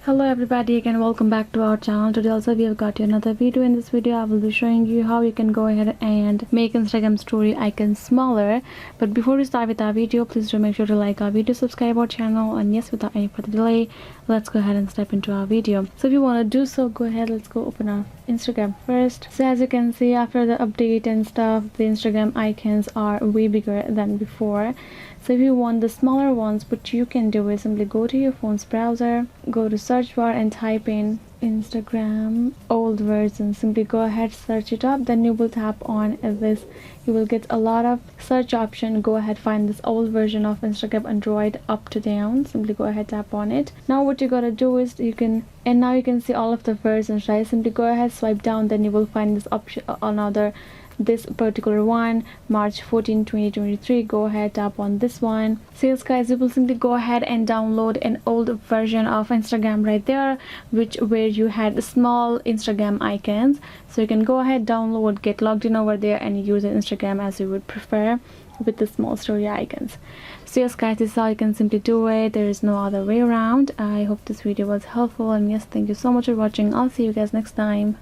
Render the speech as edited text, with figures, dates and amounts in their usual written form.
Hello everybody, again welcome back to our channel. Today also we have got you another video. In this video I will be showing you how you can go ahead and make Instagram story icons smaller. But before we start with our video, please do make sure to like our video, subscribe our channel, and yes, without any further delay, let's go ahead and step into our video. So if you want to do so, go ahead, let's go open our Instagram first. So as you can see, after the update and stuff, the Instagram icons are way bigger than before. So if you want the smaller ones, what you can do is simply go to your phone's browser, go to search bar and type in Instagram old version. Simply go ahead, search it up, then you will tap on this. You will get a lot of search option. Go ahead, find this old version of Instagram Android up to down. Simply go ahead, tap on it. Now what you gotta do is now you can see all of the versions, right? Simply go ahead, swipe down, then you will find this option, this particular one, March 14 2023. Go ahead, tap on this one. So yes guys, you will simply go ahead and download an old version of Instagram right there, where you had small Instagram icons. So you can go ahead, download, get logged in over there, and use Instagram as you would prefer with the small story icons. So yes guys, this is how you can simply do it. There is no other way around. I hope this video was helpful, and yes, thank you so much for watching. I'll see you guys next time.